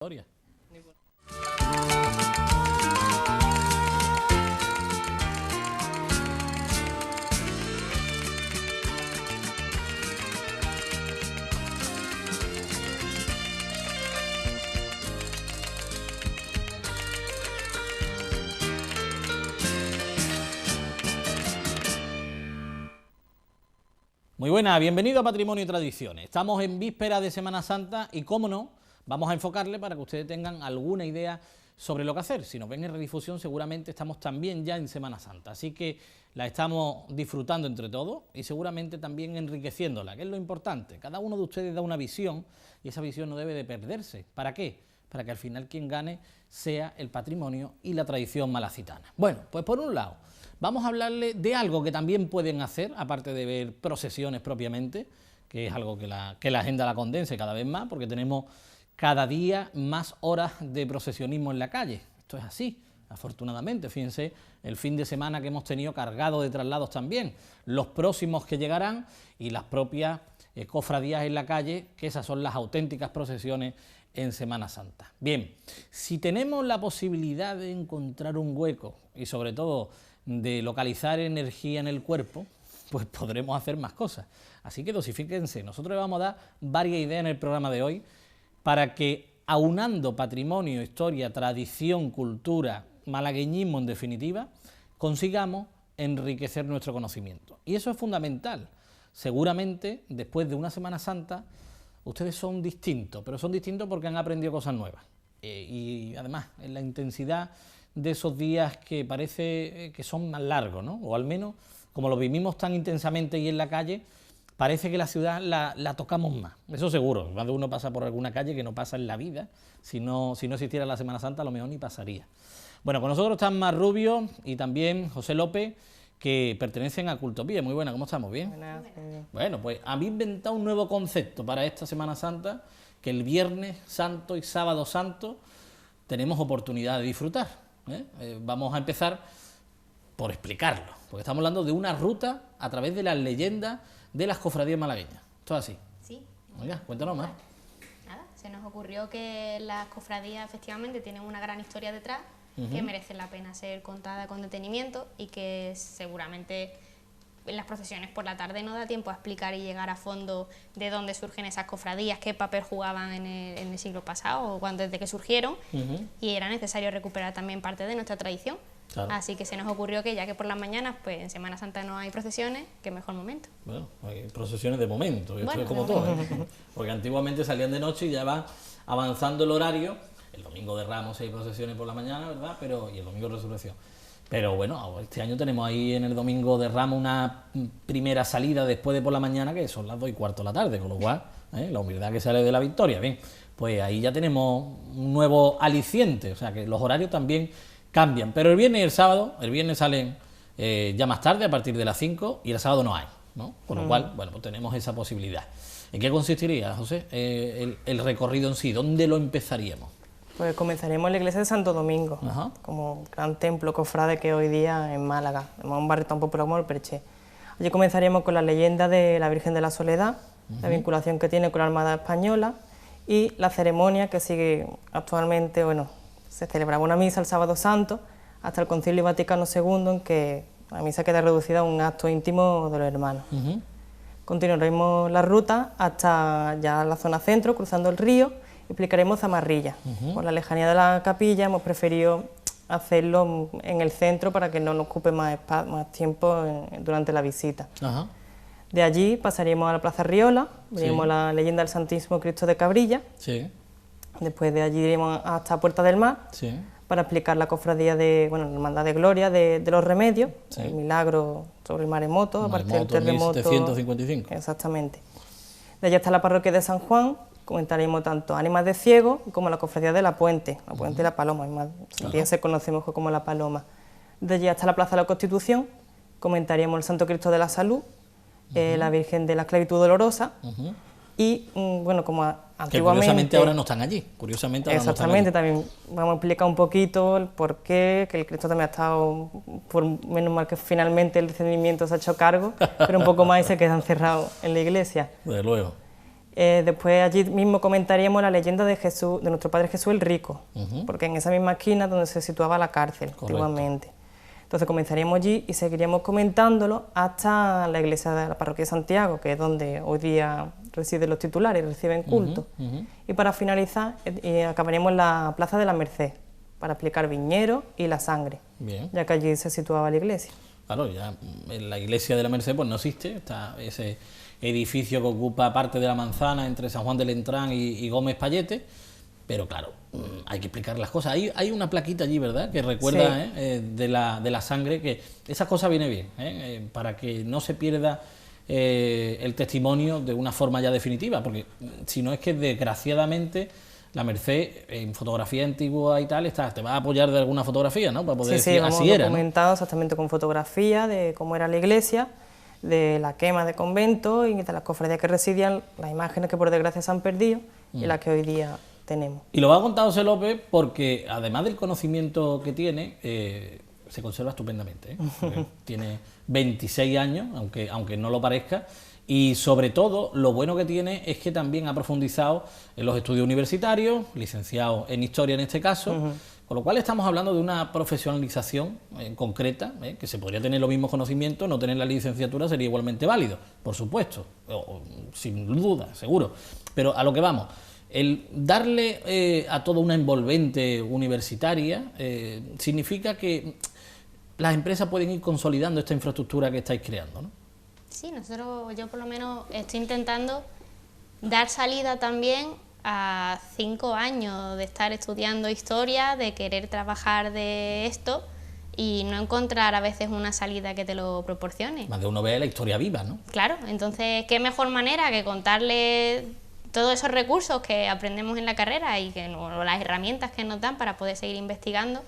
Historia. Muy buenas, bienvenido a Patrimonio y Tradiciones. Estamos en víspera de Semana Santa y, cómo no, vamos a enfocarle para que ustedes tengan alguna idea sobre lo que hacer. Si nos ven en redifusión, seguramente estamos también ya en Semana Santa, así que la estamos disfrutando entre todos y seguramente también enriqueciéndola, que es lo importante. Cada uno de ustedes da una visión y esa visión no debe de perderse. ¿Para qué? Para que al final quien gane sea el patrimonio y la tradición malacitana. Bueno, pues por un lado, vamos a hablarle de algo que también pueden hacer, aparte de ver procesiones propiamente, que es algo que la agenda la condense cada vez más, porque tenemos cada día más horas de procesionismo en la calle. Esto es así, afortunadamente. Fíjense el fin de semana que hemos tenido cargado de traslados también, los próximos que llegarán y las propias cofradías en la calle, que esas son las auténticas procesiones en Semana Santa. Bien, si tenemos la posibilidad de encontrar un hueco y sobre todo de localizar energía en el cuerpo, pues podremos hacer más cosas. Así que dosifíquense, nosotros le vamos a dar varias ideas en el programa de hoy para que, aunando patrimonio, historia, tradición, cultura, malagueñismo en definitiva, consigamos enriquecer nuestro conocimiento. Y eso es fundamental. Seguramente, después de una Semana Santa, ustedes son distintos, pero son distintos porque han aprendido cosas nuevas. Y además, en la intensidad de esos días que parece que son más largos, ¿no? O al menos, como lo vivimos tan intensamente y en la calle, parece que la ciudad la tocamos más. Eso seguro, más de uno pasa por alguna calle que no pasa en la vida. Si no existiera la Semana Santa, a lo mejor ni pasaría. Bueno, con nosotros están Mar Rubio y también José López, que pertenecen a Cultopía. Muy buena, ¿cómo estamos? ¿Bien? Buenas. Bueno, pues habéis inventado un nuevo concepto para esta Semana Santa, que el Viernes Santo y Sábado Santo tenemos oportunidad de disfrutar. Vamos a empezar por explicarlo, porque estamos hablando de una ruta a través de las leyendas de las cofradías malagueñas. ¿Esto es así? Sí. Oiga, cuéntanos más. Nada, se nos ocurrió que las cofradías efectivamente tienen una gran historia detrás, que merece la pena ser contada con detenimiento y que seguramente en las procesiones por la tarde no da tiempo a explicar y llegar a fondo de dónde surgen esas cofradías, qué papel jugaban en el siglo pasado o desde que surgieron, y era necesario recuperar también parte de nuestra tradición. Claro. Así que se nos ocurrió que ya que por las mañanas, pues en Semana Santa no hay procesiones, qué mejor momento. Bueno, hay procesiones de momento, esto Bueno, es como de todo, porque antiguamente salían de noche y ya va avanzando el horario. El domingo de Ramos hay procesiones por la mañana, ¿verdad? Y el domingo de Resurrección. Pero bueno, este año tenemos ahí en el domingo de Ramos una primera salida después de por la mañana, que son las 2:15 de la tarde, con lo cual, la humildad que sale de la victoria. Bien, pues ahí ya tenemos un nuevo aliciente, o sea que los horarios también cambian. Pero el viernes y el sábado, el viernes salen ya más tarde, a partir de las 5, y el sábado no hay, ¿no? Con lo cual, bueno, pues tenemos esa posibilidad. ¿En qué consistiría, José, el recorrido en sí? ¿Dónde lo empezaríamos? Pues comenzaremos en la iglesia de Santo Domingo, como gran templo cofrade que hoy día en Málaga, en un barrio tan popular como el Perché. Allí comenzaríamos con la leyenda de la Virgen de la Soledad, la vinculación que tiene con la Armada Española y la ceremonia que sigue actualmente. Bueno, se celebraba una misa el Sábado Santo hasta el Concilio Vaticano II, en que la misa queda reducida a un acto íntimo de los hermanos. Continuaremos la ruta hasta ya la zona centro, cruzando el río, y explicaremos Zamarrilla. Por la lejanía de la capilla hemos preferido hacerlo en el centro para que no nos ocupe más tiempo durante la visita. De allí pasaríamos a la Plaza Riola, veremos la leyenda del Santísimo Cristo de Cabrilla. Después de allí iremos hasta Puerta del Mar para explicar la cofradía de, la Hermandad de Gloria de los Remedios, el milagro sobre el maremoto, a partir del terremoto. 1755. Exactamente. De allí hasta la parroquia de San Juan, comentaremos tanto Ánimas de Ciego como la cofradía de la Puente y la Paloma, también se conoce mejor como la Paloma. De allí hasta la Plaza de la Constitución, comentaríamos el Santo Cristo de la Salud, la Virgen de la Esclavitud Dolorosa, y como antiguamente... Que curiosamente ahora no están allí, Exactamente, también vamos a explicar un poquito el porqué, que el Cristo también ha estado, por menos mal que finalmente el discernimiento se ha hecho cargo, pero un poco más y se queda encerrado en la iglesia. Desde luego. Después allí mismo comentaríamos la leyenda de Jesús, de nuestro Padre Jesús el Rico, porque en esa misma esquina donde se situaba la cárcel antiguamente. Entonces comenzaríamos allí y seguiríamos comentándolo hasta la iglesia de la parroquia de Santiago, que es donde hoy día residen los titulares y reciben culto. Y para finalizar, acabaríamos en la Plaza de la Merced, para explicar Viñeros y la Sangre, ya que allí se situaba la iglesia. Claro, ya en la iglesia de la Merced pues no existe, está ese edificio que ocupa parte de la manzana entre San Juan de Letrán y Gómez Payete, pero claro, hay que explicar las cosas. Hay una plaquita allí, ¿verdad?, que recuerda de la sangre, que esas cosas vienen bien, para que no se pierda el testimonio de una forma ya definitiva, porque si no es que desgraciadamente la Merced en fotografía antigua y tal, te va a apoyar de alguna fotografía, ¿no?, para poder decir así era, documentado, ¿no?, exactamente con fotografía de cómo era la iglesia, de la quema de conventos y de las cofradías que residían, las imágenes que por desgracia se han perdido y las que hoy día tenemos. Y lo va a contar José López porque además del conocimiento que tiene, se conserva estupendamente, tiene 26 años, aunque no lo parezca, y sobre todo lo bueno que tiene es que también ha profundizado en los estudios universitarios, licenciado en Historia en este caso, con lo cual estamos hablando de una profesionalización concreta, que se podría tener los mismos conocimientos, no tener la licenciatura sería igualmente válido, por supuesto, sin duda, seguro, pero a lo que vamos, el darle a todo una envolvente universitaria significa que las empresas pueden ir consolidando esta infraestructura que estáis creando, ¿no? Sí, yo por lo menos estoy intentando dar salida también a 5 años de estar estudiando historia, de querer trabajar de esto y no encontrar a veces una salida que te lo proporcione. Más de uno ve la historia viva, ¿no? Claro, entonces qué mejor manera que contarle todos esos recursos que aprendemos en la carrera y las herramientas que nos dan para poder seguir investigando.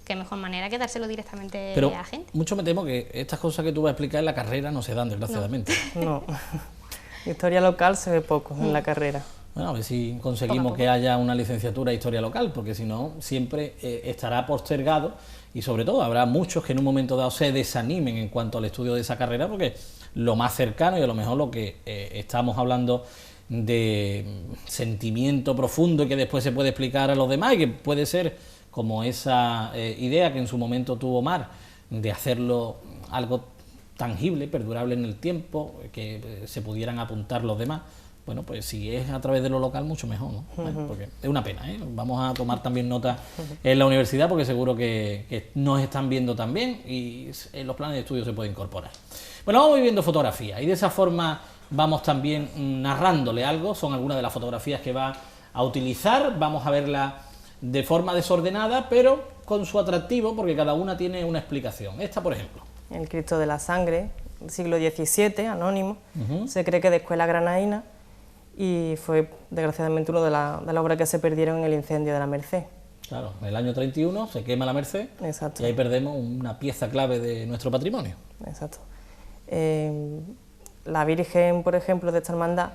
Qué mejor manera que dárselo directamente a la gente. Mucho me temo que estas cosas que tú vas a explicar en la carrera no se dan, desgraciadamente. No, historia local se ve poco en la carrera. Bueno, a ver si conseguimos que haya una licenciatura de historia local, porque si no, siempre estará postergado y sobre todo habrá muchos que en un momento dado se desanimen en cuanto al estudio de esa carrera, porque lo más cercano y a lo mejor lo que estamos hablando de sentimiento profundo y que después se puede explicar a los demás y que puede ser como esa idea que en su momento tuvo Mar de hacerlo algo tangible, perdurable en el tiempo, que se pudieran apuntar los demás. Bueno, pues si es a través de lo local, mucho mejor, ¿no? Bueno, porque es una pena, ¿eh? Vamos a tomar también nota en la universidad porque seguro que nos están viendo también y en los planes de estudio se puede incorporar. Bueno, vamos viendo fotografías y de esa forma vamos también narrándole algo. Son algunas de las fotografías que va a utilizar. Vamos a verla de forma desordenada, pero con su atractivo, porque cada una tiene una explicación. Esta, por ejemplo. El Cristo de la Sangre, siglo XVII, anónimo, se cree que de escuela granadina y fue, desgraciadamente, una de las obras que se perdieron en el incendio de la Merced. Claro, en el año 31 se quema la Merced. Exacto. Y ahí perdemos una pieza clave de nuestro patrimonio. Exacto. La Virgen, por ejemplo, de esta hermandad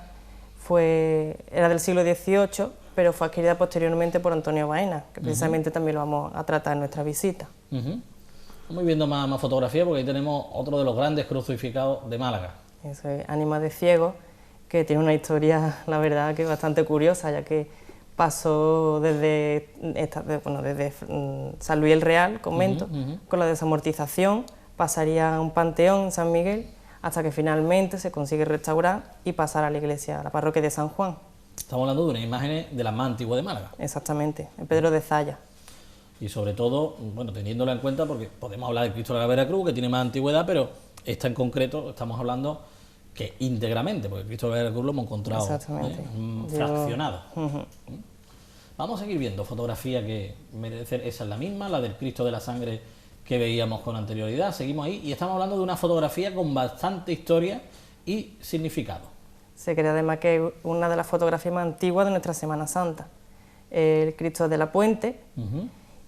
era del siglo XVIII, pero fue adquirida posteriormente por Antonio Baena, que precisamente también lo vamos a tratar en nuestra visita. Vamos viendo más fotografías porque ahí tenemos otro de los grandes crucificados de Málaga. Eso es, Ánima de Ciego, que tiene una historia, la verdad, que bastante curiosa, ya que pasó desde San Luis el Real, convento, con la desamortización, pasaría a un panteón, San Miguel, hasta que finalmente se consigue restaurar y pasar a la iglesia, a la parroquia de San Juan. Estamos hablando de unas imágenes de las más antiguas de Málaga. Exactamente, el Pedro de Zaya. Y sobre todo, bueno, teniéndola en cuenta, porque podemos hablar de Cristo de la Veracruz, que tiene más antigüedad, pero esta en concreto estamos hablando que íntegramente, porque Cristo de la Veracruz lo hemos encontrado fraccionado. Vamos a seguir viendo fotografía que merece, esa es la misma, la del Cristo de la Sangre que veíamos con anterioridad. Seguimos ahí y estamos hablando de una fotografía con bastante historia y significado. Se cree además que es una de las fotografías más antiguas de nuestra Semana Santa, el Cristo de la Puente,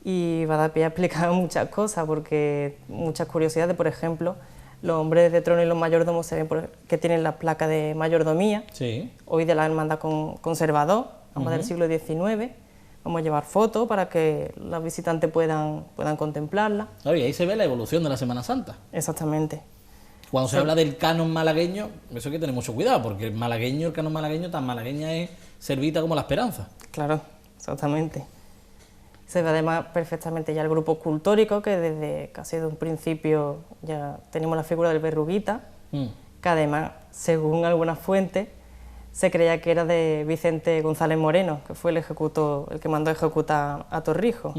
y va a dar pie a explicar muchas cosas, porque muchas curiosidades, por ejemplo, los hombres de trono y los mayordomos se ven que tienen la placa de mayordomía, hoy de la hermandad conservador, ambas del siglo XIX. Vamos a llevar fotos para que los visitantes puedan contemplarla. Claro, y ahí se ve la evolución de la Semana Santa. Exactamente. Cuando se habla del canon malagueño, eso hay que tener mucho cuidado, porque el canon malagueño, tan malagueña es Servita como La Esperanza. Claro, exactamente. Se ve además perfectamente ya el grupo escultórico, que desde casi de un principio ya tenemos la figura del Verruguita, que además, según algunas fuentes, se creía que era de Vicente González Moreno, que fue el que mandó ejecutar a Torrijos.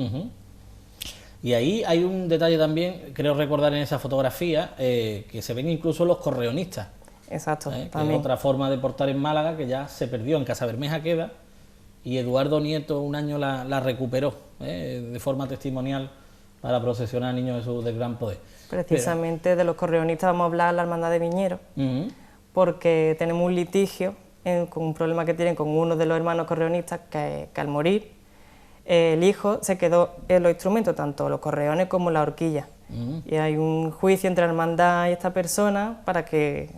Y ahí hay un detalle también, creo recordar en esa fotografía, que se ven incluso los correonistas. Exacto, Que también. es otra forma de portar en Málaga, que ya se perdió, en Casa Bermeja queda, y Eduardo Nieto un año la recuperó de forma testimonial para procesionar al Niño Jesús del Gran Poder. Precisamente de los correonistas vamos a hablar la Hermandad de Viñeros, porque tenemos un litigio con un problema que tienen con uno de los hermanos correonistas, que al morir el hijo se quedó en los instrumentos, tanto los correones como la horquilla. Y hay un juicio entre la hermandad y esta persona para que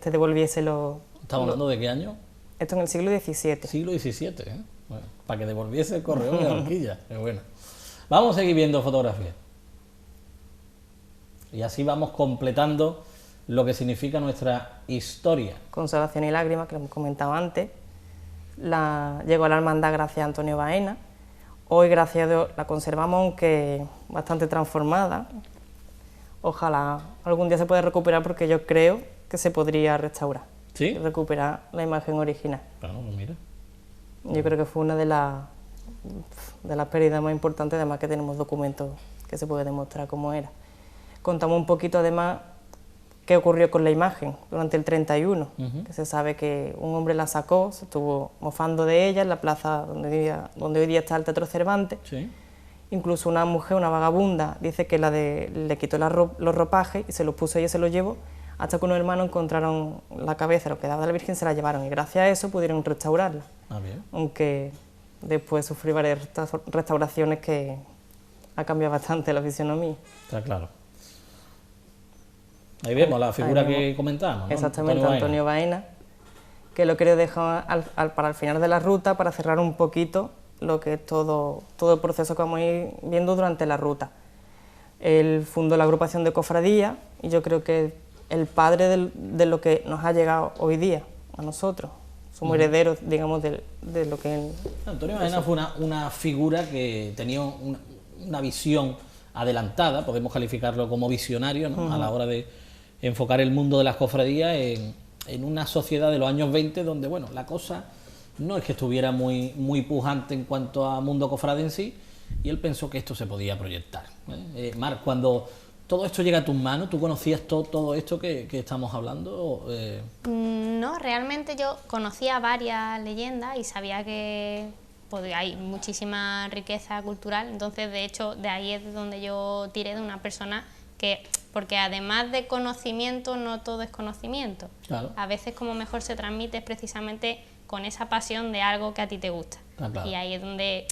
devolviese los... ¿Estamos hablando de qué año? Esto en el siglo XVII. Siglo XVII, ¿eh? Bueno, para que devolviese el correón y la horquilla. Qué bueno. Vamos a seguir viendo fotografías. Y así vamos completando lo que significa nuestra historia. Consolación y lágrimas, que lo hemos comentado antes. Llegó a la hermandad gracias a Antonio Baena. Hoy, gracias a Dios, la conservamos, aunque bastante transformada. Ojalá algún día se pueda recuperar, porque yo creo que se podría restaurar. ¿Sí? Y recuperar la imagen original. Claro, pues mira. Yo creo que fue una de las pérdidas más importantes, además que tenemos documentos que se puede demostrar cómo era. Contamos un poquito, además, qué ocurrió con la imagen durante el 31, que se sabe que un hombre la sacó, se estuvo mofando de ella en la plaza donde hoy día está el Teatro Cervantes. Sí. Incluso una mujer, una vagabunda, dice que le quitó los ropajes y se los puso ella y se los llevó, hasta que unos hermanos encontraron la cabeza, lo que quedaba de la Virgen, se la llevaron, y gracias a eso pudieron restaurarla. Bien. Aunque después sufrí varias restauraciones que ha cambiado bastante la fisionomía. Está claro. Ahí vemos la figura que comentábamos, ¿no? Exactamente, Antonio Baena, que lo quiero dejar para el final de la ruta, para cerrar un poquito lo que es todo el proceso que vamos a ir viendo durante la ruta. Él fundó la agrupación de cofradías y yo creo que el padre de lo que nos ha llegado hoy día a nosotros. Somos herederos, digamos, de lo que él... Antonio Baena fue una figura que tenía una visión adelantada, podemos calificarlo como visionario, ¿no? A la hora de enfocar el mundo de las cofradías en una sociedad de los años 20, donde, bueno, la cosa no es que estuviera muy pujante en cuanto a mundo cofrade en sí, y él pensó que esto se podía proyectar. Marc, cuando todo esto llega a tus manos, ¿tú conocías todo esto que estamos hablando? No, realmente yo conocía varias leyendas y sabía que hay muchísima riqueza cultural, entonces de hecho de ahí es donde yo tiré de una persona que, porque además de conocimiento, no todo es conocimiento. Claro. A veces como mejor se transmite es precisamente con esa pasión de algo que a ti te gusta. Claro. Y ahí es donde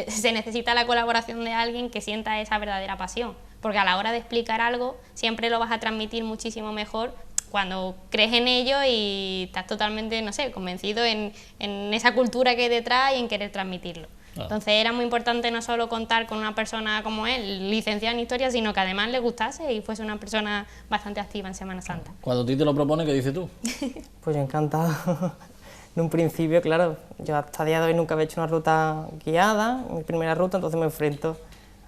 se necesita la colaboración de alguien que sienta esa verdadera pasión, porque a la hora de explicar algo siempre lo vas a transmitir muchísimo mejor cuando crees en ello y estás totalmente, no sé, convencido en esa cultura que hay detrás y en querer transmitirlo. Claro. Entonces era muy importante no solo contar con una persona como él, licenciada en historia, sino que además le gustase y fuese una persona bastante activa en Semana Santa. Cuando a ti te lo propone, ¿qué dices tú? Pues yo encantado. En un principio, claro, yo hasta el día de hoy nunca había hecho una ruta guiada, mi primera ruta, entonces me enfrento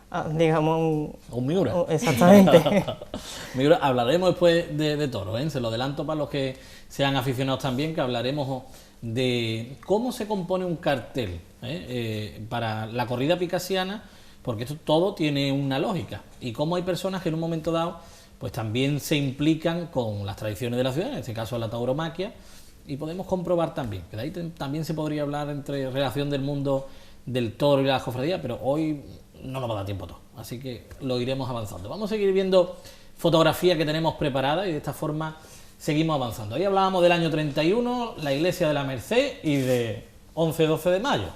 a, digamos, un Miura. Exactamente. Miura, hablaremos después de toros, ¿eh? Se lo adelanto para los que sean aficionados también, que hablaremos de cómo se compone un cartel para la corrida picasiana, porque esto todo tiene una lógica, y cómo hay personas que en un momento dado pues también se implican con las tradiciones de la ciudad, en este caso la tauromaquia, y podemos comprobar también, que de ahí también se podría hablar entre relación del mundo del toro y la cofradía, pero hoy no nos va a dar tiempo a todo, así que lo iremos avanzando. Vamos a seguir viendo fotografías que tenemos preparadas y de esta forma seguimos avanzando. Ahí hablábamos del año 31, la iglesia de la Merced y de 11-12 de mayo.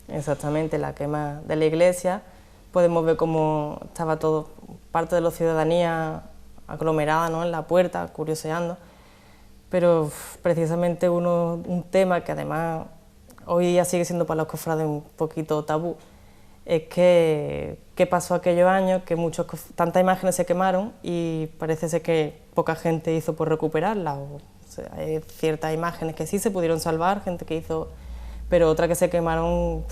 Exactamente, la quema de la iglesia. Podemos ver cómo estaba todo, parte de la ciudadanía aglomerada, ¿no?, en la puerta, curioseando. Pero precisamente un tema que además hoy día sigue siendo para los cofrades un poquito tabú, es que qué pasó aquellos años, que tantas imágenes se quemaron y parece ser que poca gente hizo por recuperarlas. O sea, hay ciertas imágenes que sí se pudieron salvar, gente que hizo, pero otras que se quemaron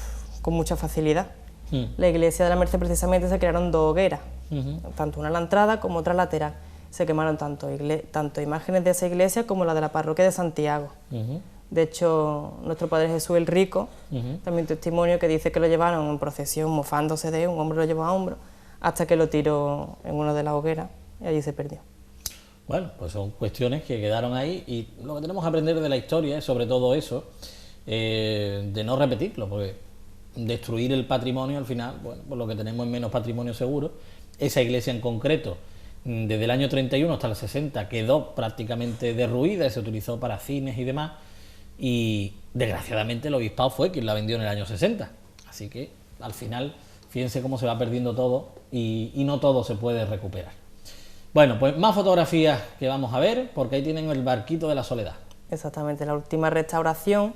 con mucha facilidad. La iglesia de la Merced precisamente se crearon 2 hogueras, tanto una a la entrada como otra lateral. Se quemaron tanto imágenes de esa iglesia como la de la parroquia de Santiago. De hecho, nuestro Padre Jesús el Rico, también testimonio que dice que lo llevaron en procesión mofándose de él, un hombre lo llevó a hombro, hasta que lo tiró en una de las hogueras y allí se perdió. Bueno, pues son cuestiones que quedaron ahí y lo que tenemos que aprender de la historia es sobre todo eso, de no repetirlo, porque destruir el patrimonio al final, bueno, pues lo que tenemos es menos patrimonio seguro. Esa iglesia en concreto, desde el año 31 hasta el 60, quedó prácticamente derruida y se utilizó para cines y demás. Y desgraciadamente el obispado fue quien la vendió en el año 60, así que al final fíjense cómo se va perdiendo todo y no todo se puede recuperar. Bueno, pues más fotografías que vamos a ver, porque ahí tienen el barquito de la Soledad. Exactamente, la última restauración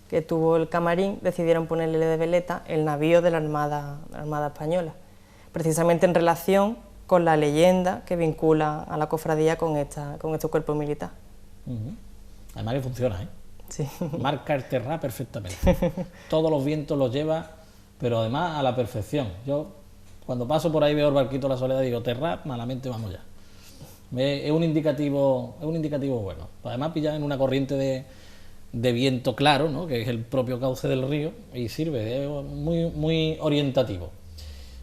que tuvo el camarín decidieron ponerle de veleta el navío de la Armada Española, precisamente en relación con la leyenda que vincula a la cofradía con este cuerpo militar. Además que funciona, ¿eh? Sí. Marca el terra perfectamente. Todos los vientos los lleva, pero además a la perfección. Yo cuando paso por ahí veo el barquito de la Soledad y digo, terra, malamente vamos ya. Es un indicativo bueno. Además pillado en una corriente de viento claro, ¿no? Que es el propio cauce del río y sirve, es muy orientativo.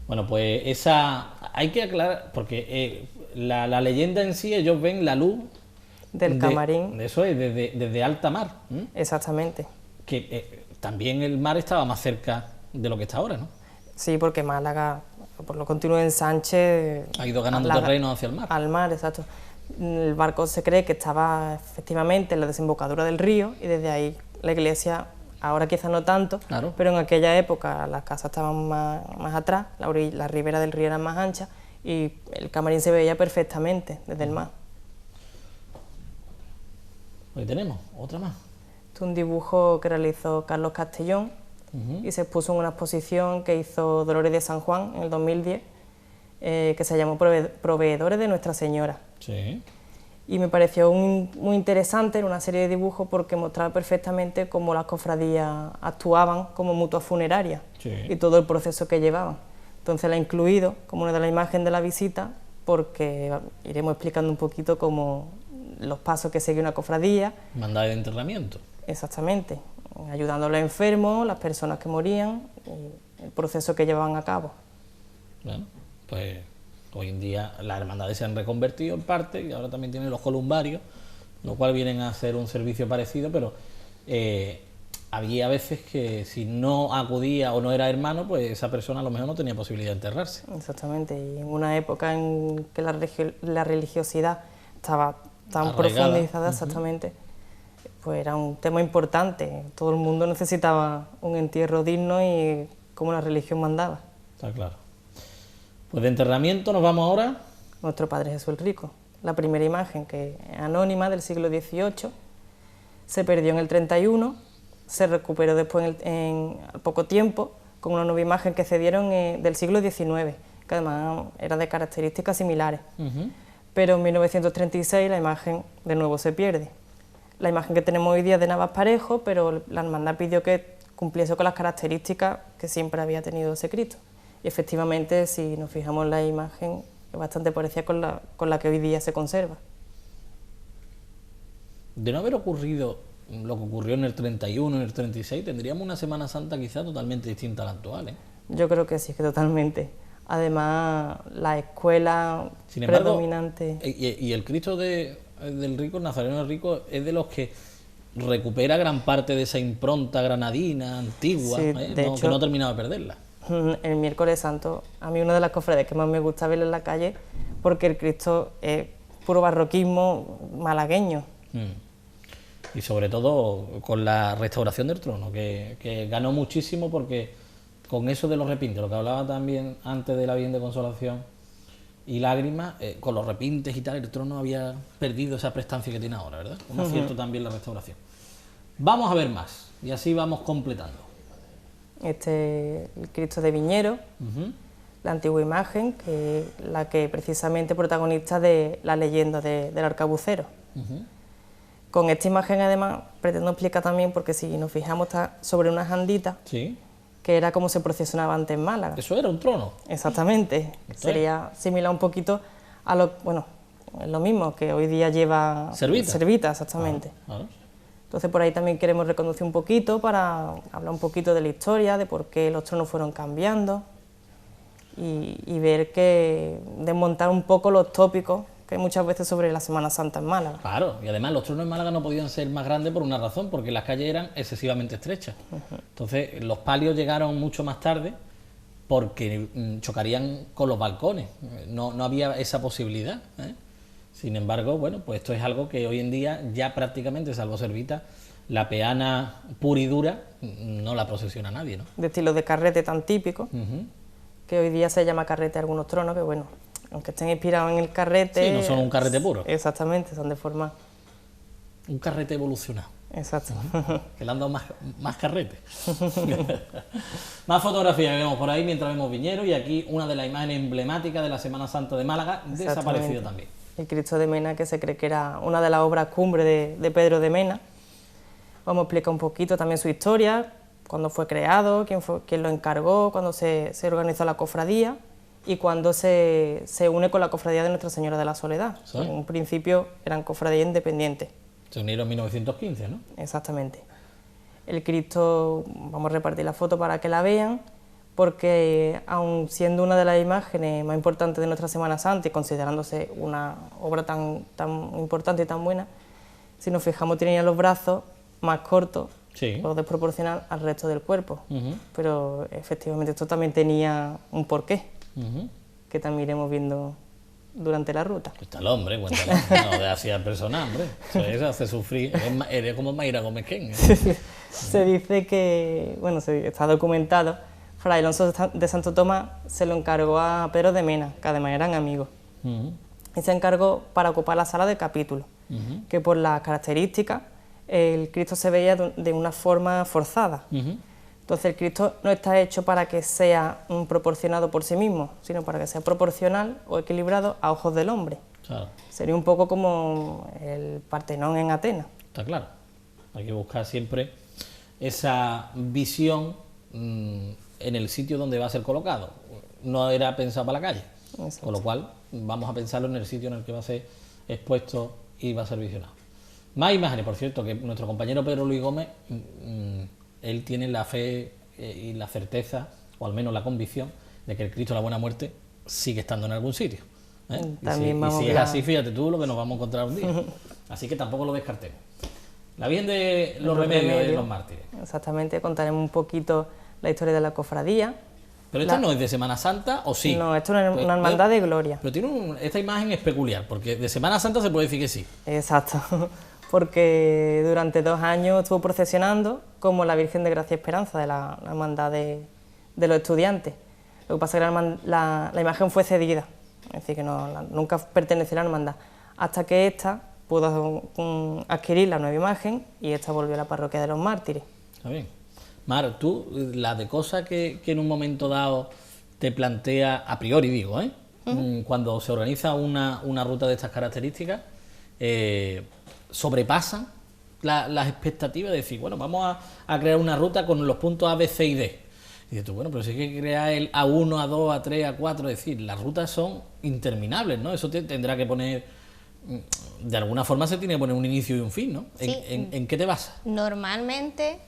Bueno, pues esa hay que aclarar, porque la leyenda en sí, ellos ven la luz del camarín. Eso es, desde alta mar. Exactamente. Que también el mar estaba más cerca de lo que está ahora, ¿no? Sí, porque Málaga, por lo continuo en Sánchez... Ha ido ganando terreno hacia el mar. Al mar, exacto. El barco se cree que estaba efectivamente en la desembocadura del río y desde ahí la iglesia, ahora quizás no tanto, claro, pero en aquella época las casas estaban más atrás, la ribera del río era más ancha y el camarín se veía perfectamente desde el mar. Ahí tenemos, otra más. Este es un dibujo que realizó Carlos Castellón y se expuso en una exposición que hizo Dolores de San Juan en el 2010, que se llamó Proveedores de Nuestra Señora. Sí. Y me pareció muy interesante en una serie de dibujos porque mostraba perfectamente cómo las cofradías actuaban como mutuas funerarias, sí, y todo el proceso que llevaban. Entonces la he incluido como una de las imágenes de la visita porque iremos explicando un poquito cómo los pasos que sigue una cofradía. Mandada de enterramiento. Exactamente, ayudando a los enfermos, las personas que morían, y el proceso que llevaban a cabo. Bueno, pues hoy en día las hermandades se han reconvertido en parte y ahora también tienen los columbarios, lo cual vienen a hacer un servicio parecido, pero había veces que si no acudía o no era hermano, pues esa persona a lo mejor no tenía posibilidad de enterrarse. Exactamente, y en una época en que la religiosidad estaba tan arraigada, profundizada, exactamente, pues era un tema importante. Todo el mundo necesitaba un entierro digno y como la religión mandaba. Está claro. Pues de enterramiento nos vamos ahora. Nuestro Padre Jesús el Rico, la primera imagen, que es anónima, del siglo XVIII, se perdió en el 31, se recuperó después en poco tiempo con una nueva imagen que cedieron del siglo XIX, que además era de características similares. Pero en 1936 la imagen de nuevo se pierde. La imagen que tenemos hoy día es de Navas Parejo, pero la hermandad pidió que cumpliese con las características que siempre había tenido ese Cristo. Y efectivamente, si nos fijamos en la imagen, es bastante parecida con la que hoy día se conserva. De no haber ocurrido lo que ocurrió en el 31, en el 36, tendríamos una Semana Santa quizá totalmente distinta a la actual, ¿eh? Yo creo que sí, que totalmente. Además, la escuela predominante... Y el Cristo del Rico, el Nazareno del Rico, es de los que recupera gran parte de esa impronta granadina, antigua, sí, hecho, que no ha terminado de perderla. El miércoles santo, a mí una de las cofradías que más me gusta ver en la calle, porque el Cristo es puro barroquismo malagueño. Y sobre todo con la restauración del trono, que ganó muchísimo porque con eso de los repintes, lo que hablaba también antes de la Virgen de Consolación y Lágrimas, con los repintes y tal, el trono había perdido esa prestancia que tiene ahora, ¿verdad? Un acierto también la restauración. Vamos a ver más, y así vamos completando. el Cristo de Viñero, la antigua imagen, que es la que precisamente protagonista de la leyenda del arcabucero. Con esta imagen, además, pretendo explicar también, porque si nos fijamos, está sobre unas anditas, sí, que era como se procesionaba antes en Málaga. Eso era un trono. Exactamente. Sería similar un poquito a lo, bueno, es lo mismo que hoy día lleva Servita, exactamente. Entonces por ahí también queremos reconducir un poquito para hablar un poquito de la historia, de por qué los tronos fueron cambiando y ver que desmontar un poco los tópicos que hay muchas veces sobre la Semana Santa en Málaga. Claro, y además los tronos en Málaga no podían ser más grandes por una razón, porque las calles eran excesivamente estrechas. Entonces los palios llegaron mucho más tarde porque chocarían con los balcones, no había esa posibilidad, ¿eh? Sin embargo, bueno, pues esto es algo que hoy en día ya prácticamente, salvo Servita, la peana pura y dura no la procesiona nadie, ¿no? De estilo de carrete tan típico, que hoy día se llama carrete a algunos tronos, que bueno, aunque estén inspirados en el carrete... Sí, no son un carrete puro. Exactamente, son de forma... Un carrete evolucionado. Exacto. Que le han dado más carrete. Más fotografías que vemos por ahí mientras vemos Viñero, y aquí una de las imágenes emblemáticas de la Semana Santa de Málaga, desaparecido también. El Cristo de Mena, que se cree que era una de las obras cumbre de Pedro de Mena. Vamos a explicar un poquito también su historia, cuándo fue creado, quién lo encargó, cuándo se organizó la cofradía y cuándo se une con la cofradía de Nuestra Señora de la Soledad. ¿Sí? En un principio eran cofradías independientes. Se unieron en 1915, ¿no? Exactamente. El Cristo, vamos a repartir la foto para que la vean, porque aun siendo una de las imágenes más importantes de nuestra Semana Santa y considerándose una obra tan importante y tan buena, si nos fijamos tenía los brazos más cortos, sí, o desproporcional al resto del cuerpo, pero efectivamente esto también tenía un porqué, que también iremos viendo durante la ruta. Cuéntalo, hombre, cuéntalo. No de así al personal, hombre. Eso hace sufrir. Eres como Mayra Gómez Ken, ¿eh? Se dice que, bueno, está documentado, Fray Alonso de Santo Tomás se lo encargó a Pedro de Mena, que además eran amigos, y se encargó para ocupar la sala de capítulo, que por las características el Cristo se veía de una forma forzada. Entonces el Cristo no está hecho para que sea proporcionado por sí mismo, sino para que sea proporcional o equilibrado a ojos del hombre. Claro. Sería un poco como el Partenón en Atenas. Está claro. Hay que buscar siempre esa visión en el sitio donde va a ser colocado. No era pensado para la calle. Exacto. Con lo cual vamos a pensarlo en el sitio en el que va a ser expuesto y va a ser visionado. Más imágenes, por cierto, que nuestro compañero Pedro Luis Gómez, él tiene la fe y la certeza, o al menos la convicción, de que el Cristo de la Buena Muerte sigue estando en algún sitio, ¿eh? Y si es así, fíjate tú lo que nos vamos a encontrar un día. Así que tampoco lo descartemos. La Virgen de los Remedios de los Mártires. Exactamente, contaremos un poquito la historia de la cofradía. ¿Pero esta no es de Semana Santa o sí? No, esto es una hermandad de gloria. Pero tiene esta imagen es peculiar, porque de Semana Santa se puede decir que sí. Exacto, porque durante 2 años estuvo procesionando como la Virgen de Gracia y Esperanza de la hermandad de los estudiantes. Lo que pasa es que la imagen fue cedida, es decir, que nunca perteneció a la hermandad, hasta que esta pudo adquirir la nueva imagen y esta volvió a la parroquia de los Mártires. Está bien. Mar, tú, la de cosas que en un momento dado te plantea, a priori digo, cuando se organiza una ruta de estas características, sobrepasan las expectativas de decir, bueno, vamos a crear una ruta con los puntos A, B, C y D. Y dices tú, bueno, pero si hay que crear el A1, A2, A3, A4, es decir, las rutas son interminables, ¿no? Eso tendrá que poner, de alguna forma se tiene que poner un inicio y un fin, ¿no? Sí. ¿En qué te basas? Normalmente,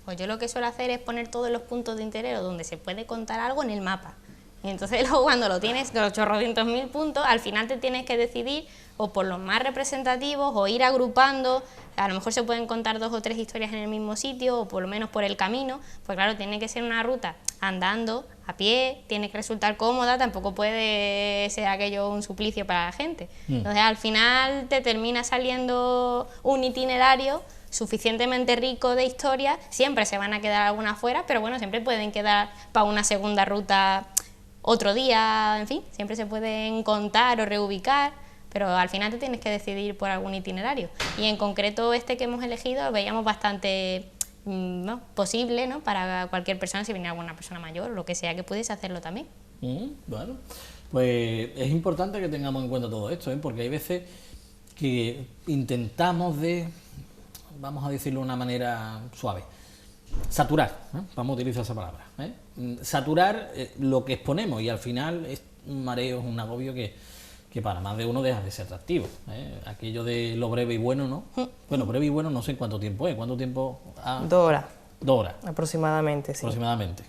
pues yo lo que suelo hacer es poner todos los puntos de interés donde se puede contar algo en el mapa. Y entonces luego cuando lo tienes con los 800.000 puntos, al final te tienes que decidir o por los más representativos o ir agrupando. A lo mejor se pueden contar 2 o 3 historias en el mismo sitio o por lo menos por el camino. Pues claro, tiene que ser una ruta andando, a pie, tiene que resultar cómoda, tampoco puede ser aquello un suplicio para la gente. Entonces al final te termina saliendo un itinerario suficientemente rico de historias. Siempre se van a quedar algunas fuera, pero bueno, siempre pueden quedar para una segunda ruta otro día, en fin, siempre se pueden contar o reubicar, pero al final te tienes que decidir por algún itinerario. Y en concreto este que hemos elegido lo veíamos bastante ¿no? posible, ¿no? Para cualquier persona, si viene alguna persona mayor o lo que sea, que pudiese hacerlo también. Bueno, pues es importante que tengamos en cuenta todo esto, porque hay veces que intentamos vamos a decirlo de una manera suave, saturar, vamos a utilizar esa palabra, saturar lo que exponemos, y al final es un mareo, es un agobio que para más de uno deja de ser atractivo. Aquello de lo breve y bueno, ¿no? Bueno, breve y bueno no sé en cuánto tiempo es. ¿Cuánto tiempo? 2 horas. 2 horas. Aproximadamente, sí. Aproximadamente.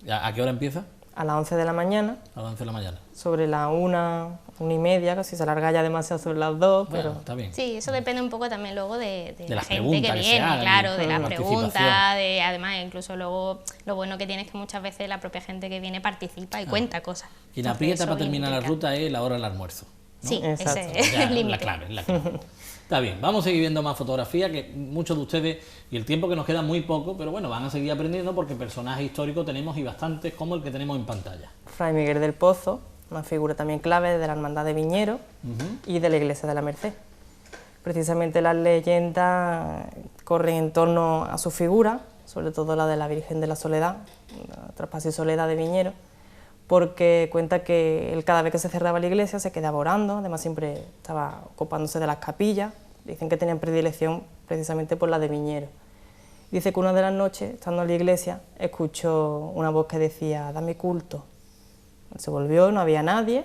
¿A qué hora empieza? A las 11 de la mañana. A las 11 de la mañana. Sobre las 1:30, casi se alarga ya demasiado sobre las 2, bueno, pero... está bien. Sí, eso depende un poco también luego de la las gente que viene, hagan, claro, de las participación. preguntas, además incluso luego lo bueno que tiene es que muchas veces la propia gente que viene participa y cuenta cosas. Quien aprieta para terminar la ruta es la hora del almuerzo, ¿no? Sí, exacto. ese es el límite. La clave. Está bien, vamos a seguir viendo más fotografías, que muchos de ustedes, y el tiempo que nos queda muy poco, pero bueno, van a seguir aprendiendo porque personajes históricos tenemos y bastantes, como el que tenemos en pantalla. Fray Miguel del Pozo, una figura también clave de la Hermandad de Viñeros y de la Iglesia de la Merced. Precisamente las leyendas corren en torno a su figura, sobre todo la de la Virgen de la Soledad, la Traspaso y Soledad de Viñeros, porque cuenta que él cada vez que se cerraba la iglesia se quedaba orando, además siempre estaba ocupándose de las capillas, dicen que tenían predilección precisamente por la de Viñeros. Dice que una de las noches, estando en la iglesia, escuchó una voz que decía, dame culto. Él se volvió, no había nadie,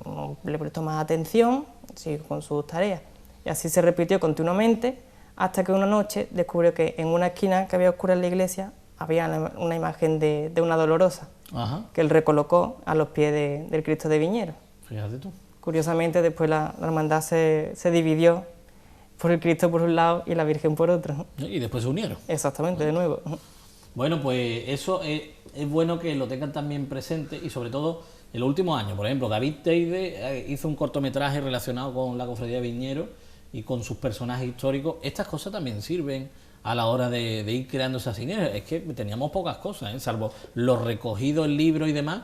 no le prestó más atención, siguió con sus tareas. Y así se repitió continuamente, hasta que una noche descubrió que en una esquina que había oscura en la iglesia había una imagen de una dolorosa. Ajá. Que él recolocó a los pies del Cristo de Viñeros. Fíjate tú. Curiosamente, después la hermandad se dividió por el Cristo por un lado y la Virgen por otro. Y después se unieron. Exactamente, de nuevo. Bueno, pues eso es bueno que lo tengan también presente, y sobre todo en los últimos años. Por ejemplo, David Teide hizo un cortometraje relacionado con la Cofradía de Viñeros y con sus personajes históricos. Estas cosas también sirven a la hora de ir creando esas sinergias. Es que teníamos pocas cosas, salvo los recogidos en libros y demás.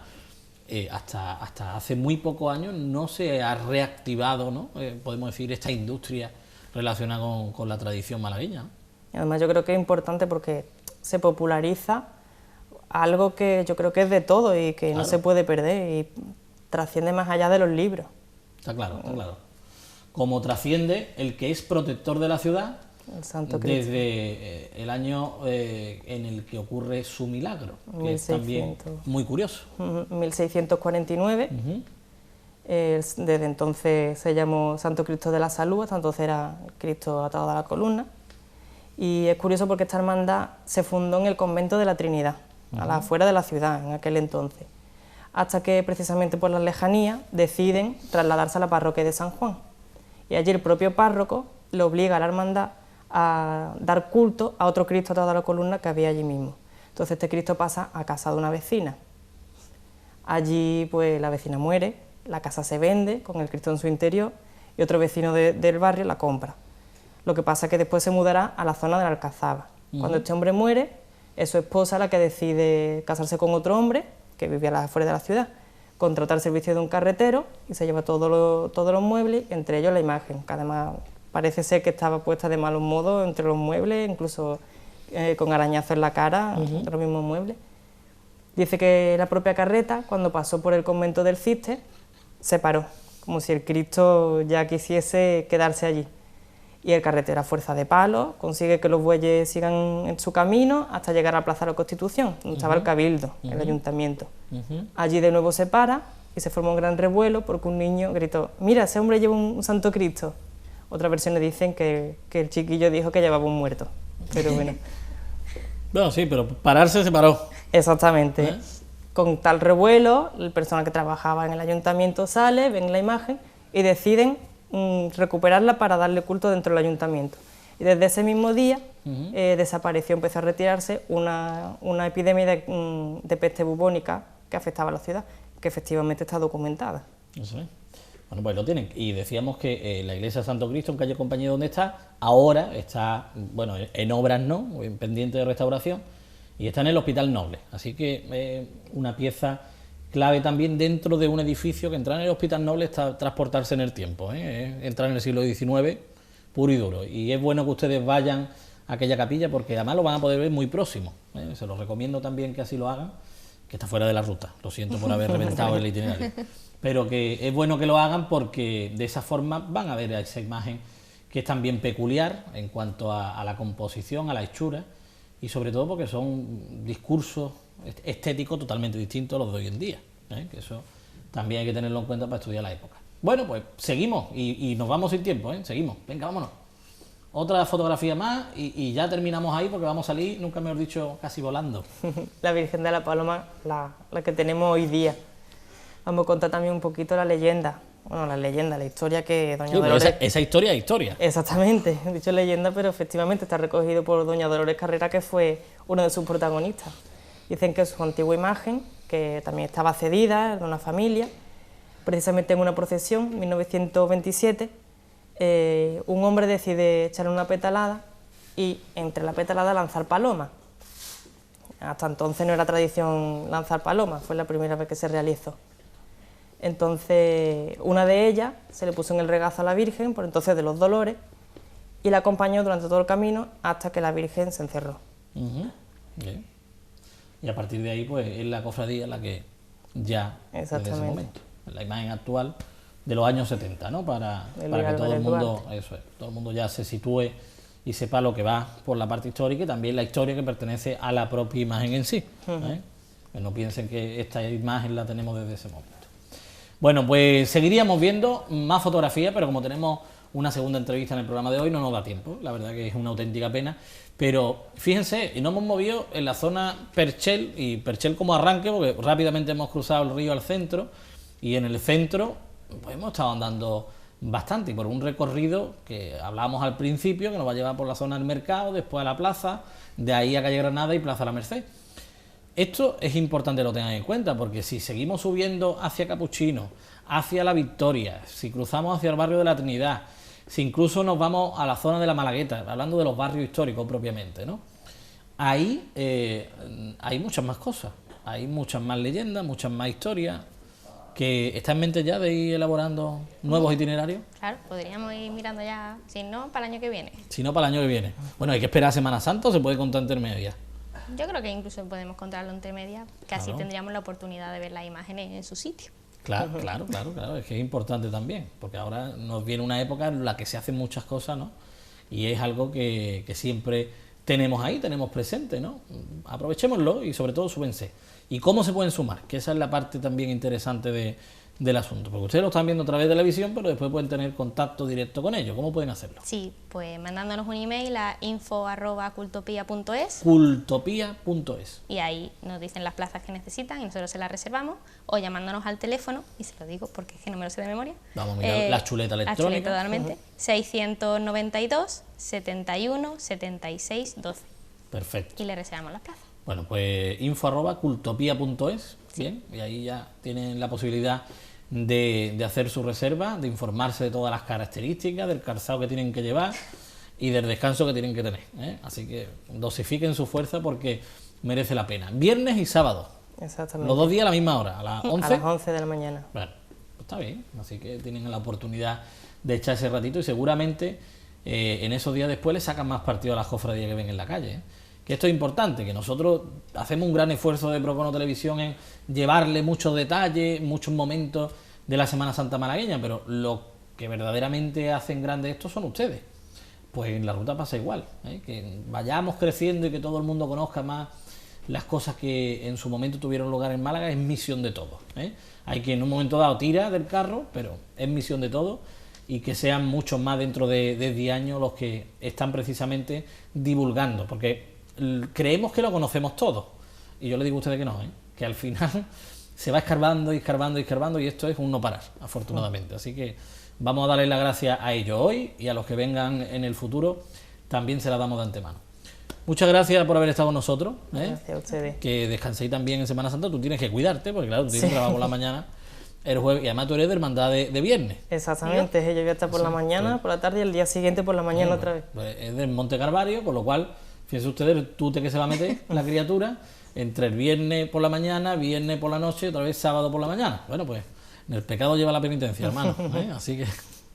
Hasta hace muy pocos años no se ha reactivado, ¿no? Podemos decir, esta industria relacionada con la tradición malagueña. Y además yo creo que es importante porque se populariza algo que yo creo que es de todo y que no se puede perder y trasciende más allá de los libros. Está claro, está claro. Como trasciende el que es protector de la ciudad, el Santo Cristo, desde el año en el que ocurre su milagro, que 1600. es también muy curioso. 1649, desde entonces se llamó Santo Cristo de la Salud, hasta entonces era Cristo atado a la columna, y es curioso porque esta hermandad se fundó en el convento de la Trinidad, a la afuera de la ciudad en aquel entonces, hasta que precisamente por las lejanías deciden trasladarse a la parroquia de San Juan, y allí el propio párroco le obliga a la hermandad a dar culto a otro Cristo atado a la columna que había allí mismo. Entonces este Cristo pasa a casa de una vecina. Allí pues la vecina muere, la casa se vende con el Cristo en su interior y otro vecino del barrio la compra. Lo que pasa es que después se mudará a la zona de la Alcazaba. Cuando este hombre muere, es su esposa la que decide casarse con otro hombre que vivía a las afueras de la ciudad, contratar el servicio de un carretero y se lleva todos los muebles, entre ellos la imagen, que además parece ser que estaba puesta de malos modos entre los muebles, incluso con arañazos en la cara, de los mismos muebles. Dice que la propia carreta, cuando pasó por el convento del Ciste, se paró, como si el Cristo ya quisiese quedarse allí. Y el carretero, a fuerza de palos, consigue que los bueyes sigan en su camino hasta llegar a la Plaza de la Constitución, donde estaba el Cabildo, el ayuntamiento. Allí de nuevo se para y se forma un gran revuelo porque un niño gritó, mira, ese hombre lleva un Santo Cristo. Otras versiones dicen que el chiquillo dijo que llevaba un muerto, pero bueno. Bueno, sí, pero pararse se paró. Exactamente. Con tal revuelo, el personal que trabajaba en el ayuntamiento sale, ven la imagen y deciden recuperarla para darle culto dentro del ayuntamiento. Y desde ese mismo día desapareció, empezó a retirarse una epidemia de peste bubónica que afectaba a la ciudad, que efectivamente está documentada. Eso es. Bueno, pues lo tienen. Y decíamos que la iglesia de Santo Cristo, en calle Compañía, donde está, ahora está, bueno, en obras no, en pendiente de restauración, y está en el Hospital Noble. Así que una pieza clave también dentro de un edificio, que entrar en el Hospital Noble está transportarse en el tiempo, entrar en el siglo XIX, puro y duro. Y es bueno que ustedes vayan aquella capilla, porque además lo van a poder ver muy próximo. Se los recomiendo también que así lo hagan, que está fuera de la ruta. Lo siento por haber reventado el itinerario. Pero que es bueno que lo hagan porque de esa forma van a ver esa imagen que es también peculiar en cuanto a la composición, a la hechura, y sobre todo porque son discursos estéticos totalmente distintos a los de hoy en día, que eso también hay que tenerlo en cuenta para estudiar la época. Bueno, pues seguimos y nos vamos sin tiempo, seguimos, venga, vámonos. Otra fotografía más y ya terminamos ahí porque vamos a salir, nunca mejor dicho, casi volando. La Virgen de la Paloma, la que tenemos hoy día. Vamos a contar también un poquito la leyenda. Bueno, la historia que doña Dolores... esa historia es historia. Exactamente, he dicho leyenda, pero efectivamente está recogido por doña Dolores Carrera, que fue uno de sus protagonistas. Dicen que su antigua imagen, que también estaba cedida de una familia, precisamente en una procesión, en 1927, un hombre decide echarle una petalada y entre la petalada lanzar palomas. Hasta entonces no era tradición lanzar palomas, fue la primera vez que se realizó. Entonces, una de ellas se le puso en el regazo a la Virgen, por entonces de los Dolores, y la acompañó durante todo el camino hasta que la Virgen se encerró. Bien. Y a partir de ahí, pues, es la cofradía la que ya, desde ese momento, la imagen actual de los años 70, ¿no? Para que todo el mundo, todo el mundo ya se sitúe y sepa lo que va por la parte histórica y también la historia que pertenece a la propia imagen en sí. Que no piensen que esta imagen la tenemos desde ese momento. Bueno, pues seguiríamos viendo más fotografías, pero como tenemos una segunda entrevista en el programa de hoy, no nos da tiempo. La verdad que es una auténtica pena. Pero fíjense, y nos hemos movido en la zona Perchel, y Perchel como arranque, porque rápidamente hemos cruzado el río al centro, y en el centro pues hemos estado andando bastante, y por un recorrido que hablábamos al principio, que nos va a llevar por la zona del mercado, después a la plaza, de ahí a Calle Granada y Plaza La Merced. Esto es importante que lo tengan en cuenta, porque si seguimos subiendo hacia Capuchino, hacia La Victoria, si cruzamos hacia el barrio de la Trinidad, si incluso nos vamos a la zona de la Malagueta, hablando de los barrios históricos propiamente, ¿no? Ahí hay muchas más cosas, hay muchas más leyendas, muchas más historias, que está en mente ya de ir elaborando nuevos itinerarios. Claro, podríamos ir mirando ya, si no, para el año que viene. Si no, para el año que viene. Bueno, hay que esperar a Semana Santa o se puede contar intermedia. Yo creo que incluso podemos contarlo entre medias, que así tendríamos la oportunidad de ver las imágenes en su sitio. Claro, es que es importante también, porque ahora nos viene una época en la que se hacen muchas cosas, ¿no? Y es algo que siempre tenemos ahí, tenemos presente, ¿no? Aprovechémoslo y sobre todo súbense. ¿Y cómo se pueden sumar? Que esa es la parte también interesante del asunto, porque ustedes lo están viendo a través de la visión, pero después pueden tener contacto directo con ellos. ¿Cómo pueden hacerlo? Sí, pues mandándonos un email a info@cultopia.es. Cultopia.es. Y ahí nos dicen las plazas que necesitan y nosotros se las reservamos, o llamándonos al teléfono, y se lo digo porque es que no me lo sé de memoria. Vamos a mirar la chuleta electrónica. La chuleta totalmente. 692 71 76 12. Perfecto. Y le reservamos las plazas. Bueno, pues info@cultopia.es, bien, y ahí ya tienen la posibilidad de hacer su reserva, de informarse de todas las características, del calzado que tienen que llevar y del descanso que tienen que tener, ¿eh? Así que dosifiquen su fuerza porque merece la pena. Viernes y sábado. Exactamente. Los 2 días a la misma hora, a las 11. A las 11 de la mañana. Bueno, pues está bien, así que tienen la oportunidad de echar ese ratito y seguramente en esos días después le sacan más partido a las cofradías que ven en la calle, ¿eh? Que esto es importante, que nosotros hacemos un gran esfuerzo de Procono Televisión en llevarle muchos detalles, muchos momentos de la Semana Santa malagueña, pero lo que verdaderamente hacen grande esto son ustedes. Pues en la ruta pasa igual, ¿eh? Que vayamos creciendo y que todo el mundo conozca más las cosas que en su momento tuvieron lugar en Málaga es misión de todos, ¿eh? Hay que en un momento dado tira del carro, pero es misión de todos, y que sean muchos más dentro de 10 años los que están precisamente divulgando, porque creemos que lo conocemos todo, y yo le digo a ustedes que no, que al final se va escarbando y escarbando y escarbando, y esto es un no parar, afortunadamente. Así que vamos a darles las gracias a ellos hoy, y a los que vengan en el futuro también se las damos de antemano. Muchas gracias por haber estado con nosotros, Gracias a ustedes. Que descanséis también en Semana Santa. Tú tienes que cuidarte, porque claro, tú tienes trabajo por la mañana, el jueves, y además tú eres de hermandad de viernes. Exactamente, yo voy a estar por la mañana, por la tarde, y el día siguiente por la mañana otra vez. Pues es del Monte Calvario, con lo cual, fíjense ustedes el tute que se va a meter la criatura entre el viernes por la mañana, viernes por la noche, otra vez sábado por la mañana. Bueno, pues en el pecado lleva la penitencia, hermano, ¿eh? Así que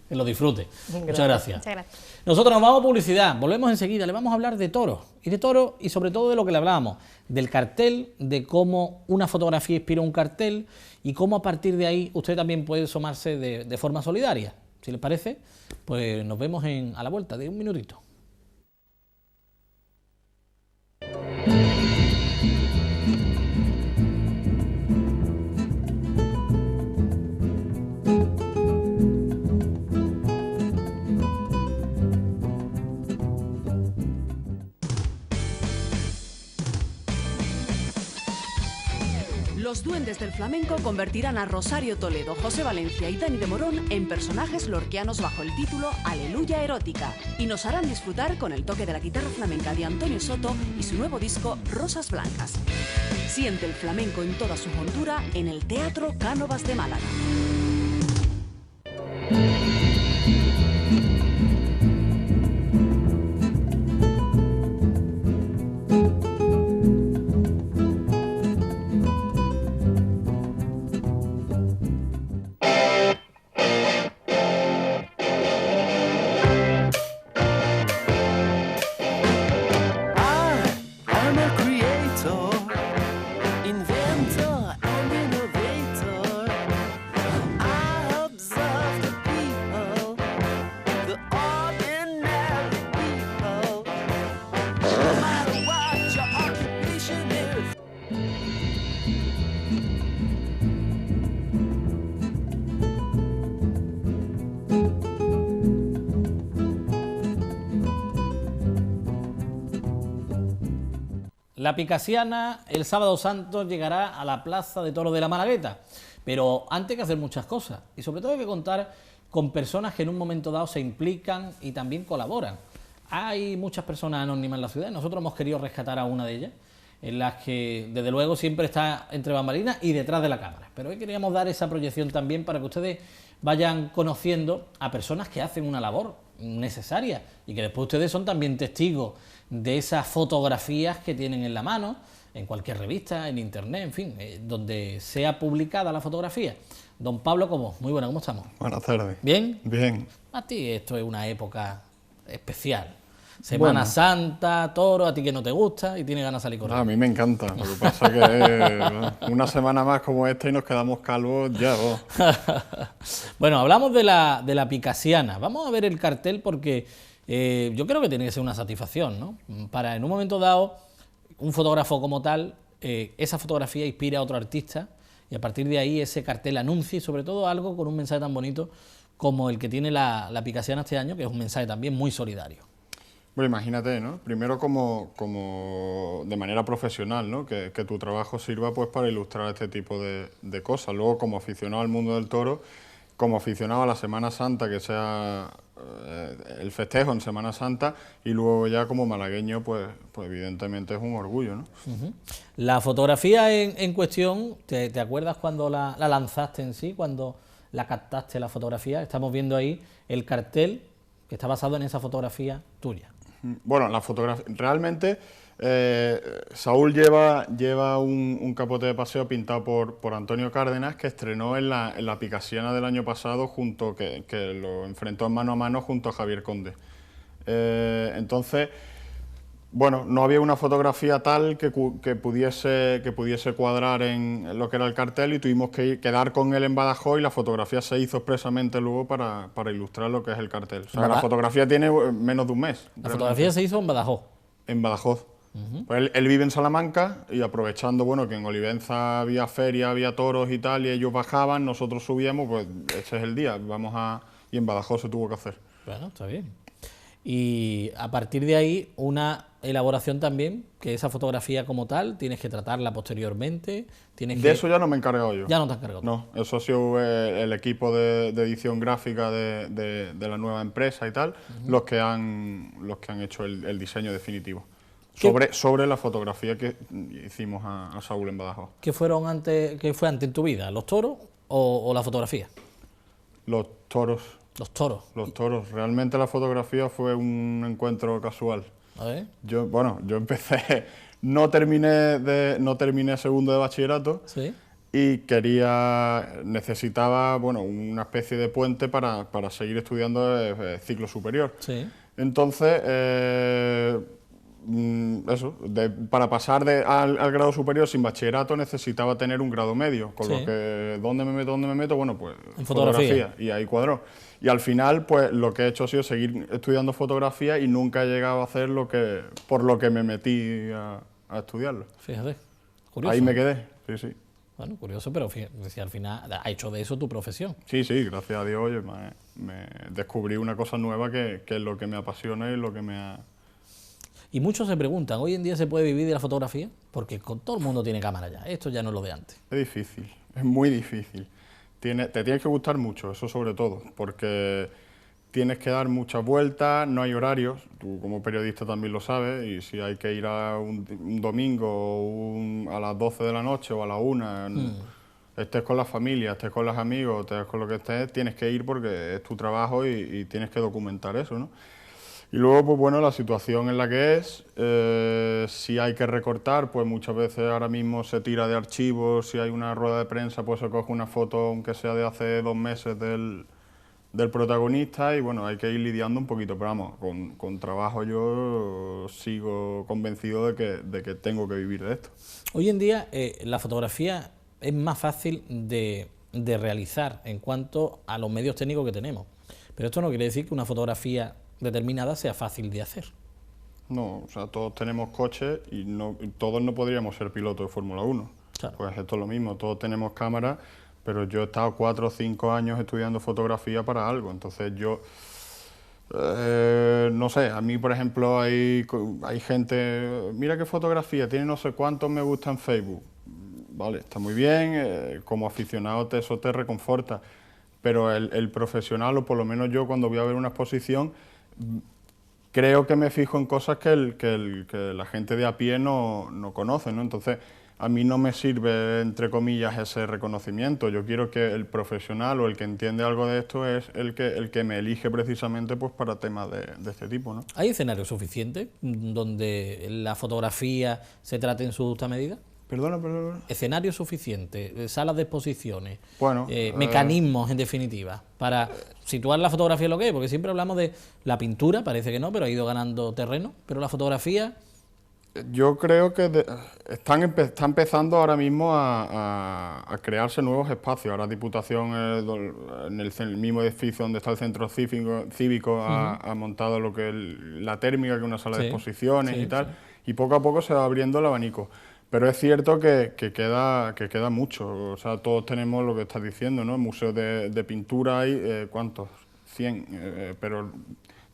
que lo disfrute. Muchas gracias. Muchas gracias. Nosotros nos vamos a publicidad, volvemos enseguida, le vamos a hablar de toros y sobre todo de lo que le hablábamos, del cartel, de cómo una fotografía inspira un cartel y cómo a partir de ahí usted también puede sumarse de forma solidaria. Si les parece, pues nos vemos a la vuelta de un minutito. Los duendes del flamenco convertirán a Rosario Toledo, José Valencia y Dani de Morón en personajes lorquianos bajo el título Aleluya Erótica y nos harán disfrutar con el toque de la guitarra flamenca de Antonio Soto y su nuevo disco Rosas Blancas. Siente el flamenco en toda su hondura en el Teatro Cánovas de Málaga. La Picasiana el sábado santo llegará a la Plaza de Toros de la Malagueta, pero antes hay que hacer muchas cosas y sobre todo hay que contar con personas que en un momento dado se implican y también colaboran. Hay muchas personas anónimas en la ciudad y nosotros hemos querido rescatar a una de ellas, en las que desde luego siempre está entre bambalinas y detrás de la cámara, pero hoy queríamos dar esa proyección también para que ustedes vayan conociendo a personas que hacen una labor necesaria y que después ustedes son también testigos de esas fotografías que tienen en la mano, en cualquier revista, en internet, en fin, donde sea publicada la fotografía. Don Pablo Cobos, muy buena, ¿cómo estamos? Buenas tardes. ¿Bien? Bien. A ti esto es una época especial. Semana Santa, toro, a ti que no te gusta y tienes ganas de salir corriendo. A mí me encanta, lo que pasa que una semana más como esta y nos quedamos calvos ya. Oh. Bueno, hablamos de la Picasiana. Vamos a ver el cartel porque yo creo que tiene que ser una satisfacción, ¿no? Para en un momento dado, un fotógrafo como tal, esa fotografía inspira a otro artista y a partir de ahí ese cartel anuncia y sobre todo algo con un mensaje tan bonito como el que tiene la Picasiana este año, que es un mensaje también muy solidario. Bueno, imagínate, ¿no? Primero como de manera profesional, ¿no? Que tu trabajo sirva pues para ilustrar este tipo de cosas. Luego como aficionado al mundo del toro, como aficionado a la Semana Santa, que sea el festejo en Semana Santa, y luego ya como malagueño, pues evidentemente es un orgullo, ¿no? La fotografía en cuestión, ¿te acuerdas cuando la lanzaste en sí, cuando la captaste la fotografía? Estamos viendo ahí el cartel que está basado en esa fotografía tuya. Bueno, la fotografía, realmente Saúl lleva un capote de paseo pintado por Antonio Cárdenas, que estrenó en la Picasiana del año pasado, que lo enfrentó en mano a mano junto a Javier Conde. Entonces, bueno, no había una fotografía tal que pudiese cuadrar en lo que era el cartel y tuvimos que quedar con él en Badajoz y la fotografía se hizo expresamente luego para ilustrar lo que es el cartel. O sea, la fotografía tiene menos de un mes. La fotografía se hizo en Badajoz. En Badajoz. Pues él vive en Salamanca y aprovechando, bueno, que en Olivenza había feria, había toros y tal, y ellos bajaban, nosotros subíamos, pues ese es el día, y en Badajoz se tuvo que hacer. Bueno, está bien. Y a partir de ahí, una elaboración también, que esa fotografía como tal, tienes que tratarla posteriormente. De eso ya no me he encargado yo. Ya no te has encargado. No, eso ha sido el equipo de edición gráfica de la nueva empresa y tal, los que han hecho el diseño definitivo. Sobre la fotografía que hicimos a Saúl en Badajoz. ¿Qué fue antes en tu vida? ¿Los toros o la fotografía? Los toros. Los toros. Los toros. Realmente la fotografía fue un encuentro casual. A ver. Yo empecé, no terminé segundo de bachillerato. Sí. y necesitaba, bueno, una especie de puente para seguir estudiando ciclo superior. Sí. Entonces, para pasar al grado superior sin bachillerato necesitaba tener un grado medio, con lo que, ¿dónde me meto? Bueno, pues en fotografía. Y ahí cuadró. Y al final, pues lo que he hecho ha sido seguir estudiando fotografía y nunca he llegado a hacer por lo que me metí a estudiarlo. Fíjate, curioso. Ahí me quedé, sí, sí. Bueno, curioso, pero fíjate, si al final ha hecho de eso tu profesión. Sí, sí, gracias a Dios, oye, me descubrí una cosa nueva que es lo que me apasiona y lo que me ha... Y muchos se preguntan, ¿hoy en día se puede vivir de la fotografía? Porque todo el mundo tiene cámara ya, esto ya no es lo de antes. Es difícil, es muy difícil. Te tienes que gustar mucho, eso sobre todo, porque tienes que dar muchas vueltas, no hay horarios, tú como periodista también lo sabes, y si hay que ir a un domingo a las 12 de la noche o a la 1, estés con la familia, estés con los amigos, estés con lo que estés, tienes que ir porque es tu trabajo y tienes que documentar eso, ¿no? Y luego, pues bueno, la situación en la que es, si hay que recortar, pues muchas veces ahora mismo se tira de archivos, si hay una rueda de prensa, pues se coge una foto, aunque sea de hace 2 meses, del protagonista, y bueno, hay que ir lidiando un poquito, pero vamos, con trabajo yo sigo convencido de que tengo que vivir de esto. Hoy en día la fotografía es más fácil de realizar en cuanto a los medios técnicos que tenemos, pero esto no quiere decir que una fotografía determinada sea fácil de hacer. No, o sea, todos tenemos coches y todos no podríamos ser pilotos de Fórmula 1. Claro. Pues esto es lo mismo, todos tenemos cámaras, pero yo he estado 4 o 5 años estudiando fotografía para algo, entonces yo, no sé, a mí por ejemplo hay gente, mira qué fotografía, tiene no sé cuántos me gusta en Facebook, vale, está muy bien, como aficionado eso te reconforta, pero el profesional, o por lo menos yo cuando voy a ver una exposición, creo que me fijo en cosas que la gente de a pie no conoce, ¿no? Entonces, a mí no me sirve, entre comillas, ese reconocimiento. Yo quiero que el profesional o el que entiende algo de esto es el que me elige precisamente pues para temas de este tipo, ¿no? ¿Hay escenarios suficientes donde la fotografía se trate en su justa medida? Perdona. Escenarios suficientes, salas de exposiciones, bueno, mecanismos, en definitiva, para situar la fotografía en lo que es, porque siempre hablamos de la pintura, parece que no, pero ha ido ganando terreno, pero la fotografía... Yo creo que está empezando ahora mismo a crearse nuevos espacios. Ahora Diputación, en el mismo edificio donde está el centro cívico ha montado lo que es la térmica, que es una sala de exposiciones y tal, y poco a poco se va abriendo el abanico. Pero es cierto que queda mucho, o sea, todos tenemos lo que estás diciendo, ¿no? Museos de pintura hay, ¿cuántos? 100, pero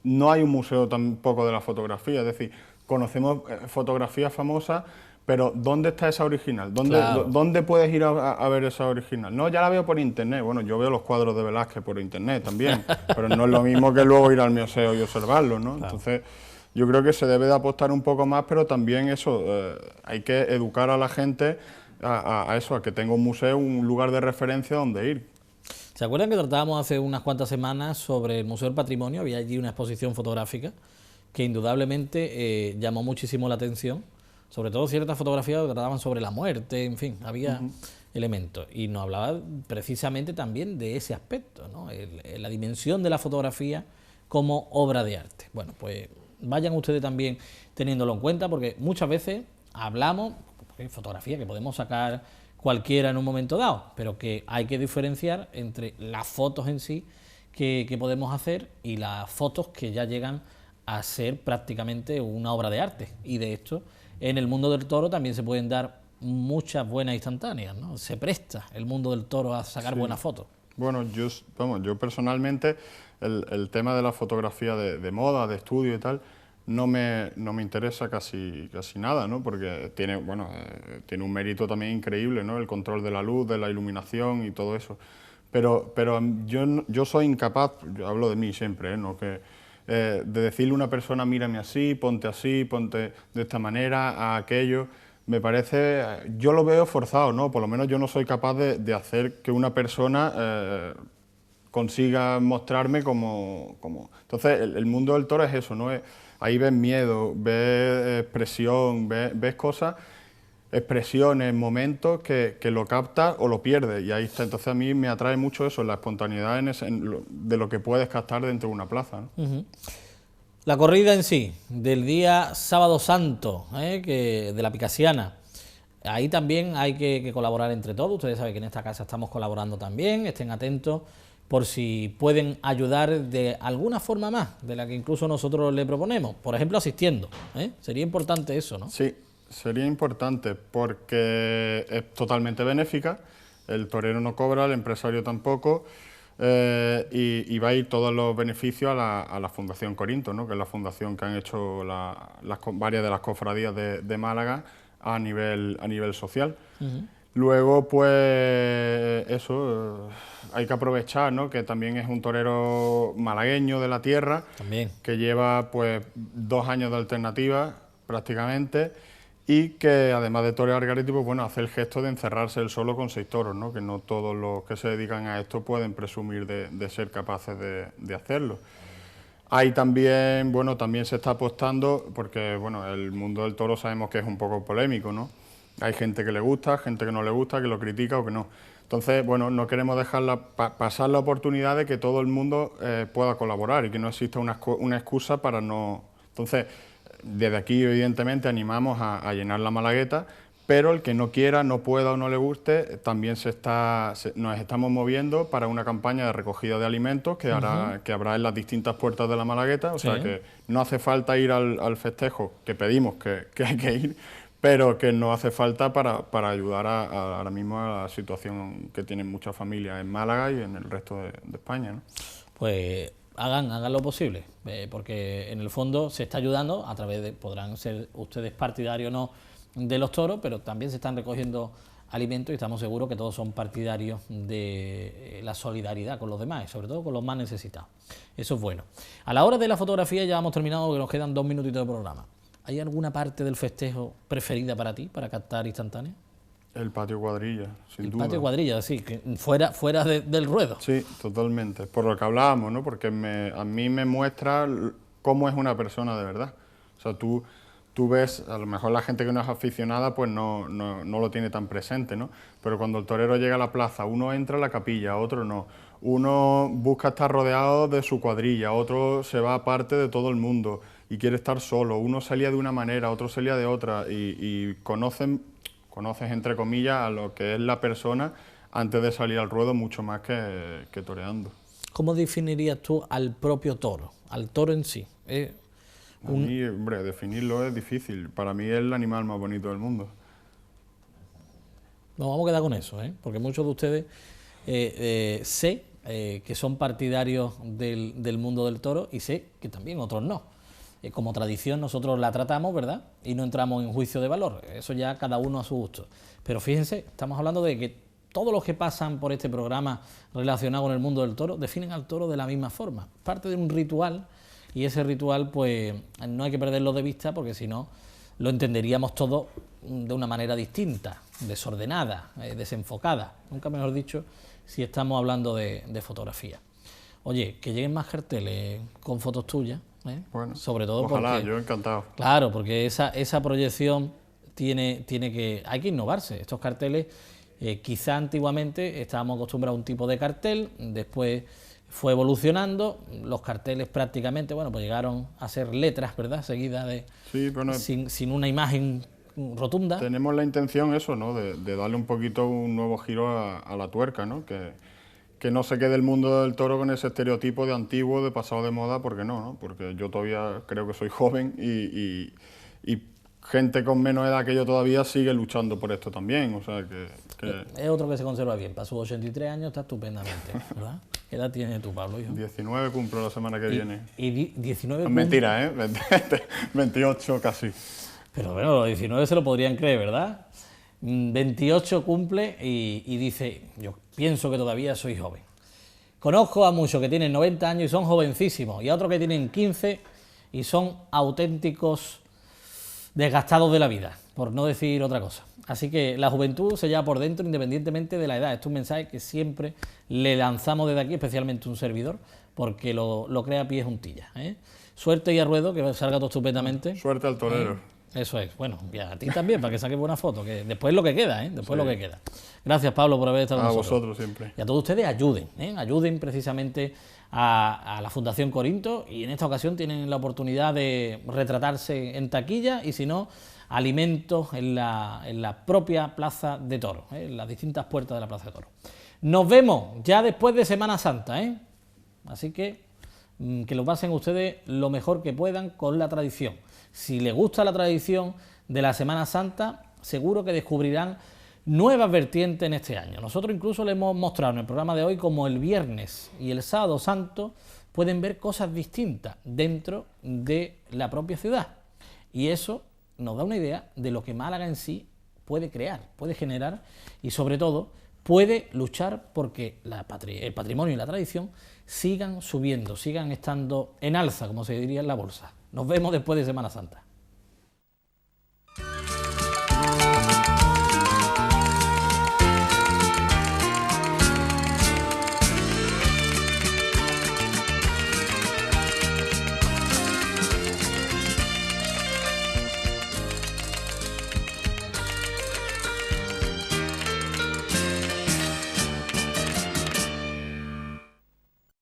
no hay un museo tampoco de la fotografía, es decir, conocemos fotografías famosas, pero ¿dónde está esa original? ¿Dónde puedes ir a ver esa original? No, ya la veo por internet, bueno, yo veo los cuadros de Velázquez por internet también, pero no es lo mismo que luego ir al museo y observarlos, ¿no? Claro. Entonces, yo creo que se debe de apostar un poco más, pero también eso, hay que educar a la gente a eso, a que tenga un museo, un lugar de referencia donde ir. ¿Se acuerdan que tratábamos hace unas cuantas semanas sobre el Museo del Patrimonio? Había allí una exposición fotográfica que indudablemente llamó muchísimo la atención, sobre todo ciertas fotografías que trataban sobre la muerte, en fin, había elementos. Y nos hablaba precisamente también de ese aspecto, ¿no? La dimensión de la fotografía como obra de arte. Bueno, pues vayan ustedes también teniéndolo en cuenta, porque muchas veces hablamos de fotografía que podemos sacar cualquiera en un momento dado, pero que hay que diferenciar entre las fotos en sí que podemos hacer y las fotos que ya llegan a ser prácticamente una obra de arte. Y de hecho, en el mundo del toro también se pueden dar muchas buenas instantáneas, ¿no? Se presta el mundo del toro a sacar buenas fotos. Bueno, yo personalmente, el tema de la fotografía de moda, de estudio y tal, no me interesa casi nada, ¿no? Porque tiene un mérito también increíble, ¿no? El control de la luz, de la iluminación y todo eso. Pero yo soy incapaz, yo hablo de mí siempre, ¿no? De decirle a una persona, mírame así, ponte de esta manera, a aquello. Me parece, yo lo veo forzado, ¿no? Por lo menos yo no soy capaz de hacer que una persona consiga mostrarme como... Entonces, el mundo del toro es eso, ¿no? Ahí ves miedo, ves expresión, ves cosas. expresiones, momentos que lo capta o lo pierde, y ahí está. Entonces a mí me atrae mucho eso, la espontaneidad de lo que puedes captar dentro de una plaza, ¿no? La corrida en sí, del día Sábado Santo, de la Picasiana, ahí también hay que colaborar entre todos. Ustedes saben que en esta casa estamos colaborando también, estén atentos por si pueden ayudar de alguna forma más, de la que incluso nosotros le proponemos, por ejemplo asistiendo, sería importante eso, ¿no? Sí, sería importante porque es totalmente benéfica, el torero no cobra, el empresario tampoco, y va a ir todos los beneficios a la Fundación Corinto, ¿no? Que es la fundación que han hecho varias de las cofradías de Málaga a nivel social. Luego, pues eso, hay que aprovechar, ¿no? Que también es un torero malagueño de la tierra, también, que lleva pues 2 años de alternativa prácticamente, y que además de torear Garete, pues bueno, hace el gesto de encerrarse él solo con 6 toros, ¿no? Que no todos los que se dedican a esto pueden presumir de ser capaces de hacerlo. Ahí también, bueno, también se está apostando, porque bueno, el mundo del toro sabemos que es un poco polémico, ¿no? Hay gente que le gusta, gente que no le gusta, que lo critica o que no. Entonces, bueno, no queremos dejar pasar la oportunidad de que todo el mundo pueda colaborar y que no exista una excusa para no... Entonces, desde aquí, evidentemente, animamos a llenar la Malagueta, pero el que no quiera, no pueda o no le guste, también nos estamos moviendo para una campaña de recogida de alimentos que habrá en las distintas puertas de la Malagueta, o sea que no hace falta ir al festejo, que pedimos que hay que ir, pero que no hace falta para ayudar ahora mismo a la situación que tienen muchas familias en Málaga y en el resto de España, ¿no? Pues hagan lo posible, porque en el fondo se está ayudando a través de, podrán ser ustedes partidarios o no de los toros, pero también se están recogiendo alimentos y estamos seguros que todos son partidarios de la solidaridad con los demás y sobre todo con los más necesitados. Eso es bueno. A la hora de la fotografía ya hemos terminado, que nos quedan 2 minutitos de programa. ¿Hay alguna parte del festejo preferida para ti, para captar instantáneas? El patio cuadrilla, sin duda. El patio cuadrilla, sí, que fuera del ruedo. Sí, totalmente. Por lo que hablábamos, ¿no? Porque a mí me muestra cómo es una persona de verdad. O sea, tú ves, a lo mejor la gente que no es aficionada pues no lo tiene tan presente, ¿no? Pero cuando el torero llega a la plaza, uno entra a la capilla, otro no. Uno busca estar rodeado de su cuadrilla, otro se va aparte de todo el mundo y quiere estar solo. Uno salía de una manera, otro salía de otra y conoces entre comillas a lo que es la persona antes de salir al ruedo mucho más que toreando. ¿Cómo definirías tú al propio toro, al toro en sí? A mí, hombre, definirlo es difícil. Para mí es el animal más bonito del mundo. Nos vamos a quedar con eso, porque muchos de ustedes sé que son partidarios del mundo del toro y sé que también otros no. Como tradición nosotros la tratamos, ¿verdad? Y no entramos en juicio de valor. Eso ya cada uno a su gusto. Pero fíjense, estamos hablando de que todos los que pasan por este programa relacionado con el mundo del toro definen al toro de la misma forma. Parte de un ritual. Y ese ritual, pues, no hay que perderlo de vista porque si no, lo entenderíamos todo de una manera distinta, desordenada, desenfocada. Nunca mejor dicho, si estamos hablando de fotografía. Oye, que lleguen más carteles con fotos tuyas, bueno, sobre todo ojalá, porque... yo encantado. Claro, porque esa proyección hay que innovarse. Estos carteles, quizá antiguamente estábamos acostumbrados a un tipo de cartel, después fue evolucionando, los carteles prácticamente, bueno, pues llegaron a ser letras, ¿verdad?, seguidas de sin una imagen rotunda. Tenemos la intención eso, ¿no?, de darle un poquito un nuevo giro a la tuerca, ¿no?, que no se quede el mundo del toro con ese estereotipo de antiguo, de pasado de moda, porque no, porque yo todavía creo que soy joven y gente con menos edad que yo todavía sigue luchando por esto también, o sea que... Es otro que se conserva bien, para sus 83 años está estupendamente, ¿verdad? ¿Qué edad tienes tú, Pablo, hijo? 19 cumplo la semana que viene. ¿Y 19 mentira, 28 casi. Pero bueno, los 19 se lo podrían creer, ¿verdad? 28 cumple y dice, yo pienso que todavía soy joven. Conozco a muchos que tienen 90 años y son jovencísimos, y a otros que tienen 15 y son auténticos desgastados de la vida, por no decir otra cosa. Así que la juventud se lleva por dentro independientemente de la edad. Esto es un mensaje que siempre le lanzamos desde aquí, especialmente un servidor, porque lo crea a pie juntillas. Suerte y a ruedo, que salga todo estupendamente. Suerte al torero. Eso es. Bueno, y a ti también, para que saques buena foto, que después lo que queda, ¿eh? Después lo que queda. Gracias, Pablo, por haber estado con nosotros. A vosotros siempre. Y a todos ustedes ayuden, ayuden precisamente a la Fundación Corinto, y en esta ocasión tienen la oportunidad de retratarse en taquilla y si no, alimentos en la propia Plaza de Toros, en las distintas puertas de la Plaza de Toros. Nos vemos ya después de Semana Santa, así que lo pasen ustedes lo mejor que puedan con la tradición. Si les gusta la tradición de la Semana Santa, seguro que descubrirán nuevas vertientes en este año. Nosotros incluso les hemos mostrado en el programa de hoy como el viernes y el sábado santo pueden ver cosas distintas dentro de la propia ciudad. Y eso nos da una idea de lo que Málaga en sí puede crear, puede generar y sobre todo puede luchar porque el patrimonio y la tradición sigan subiendo, sigan estando en alza, como se diría en la bolsa. Nos vemos después de Semana Santa.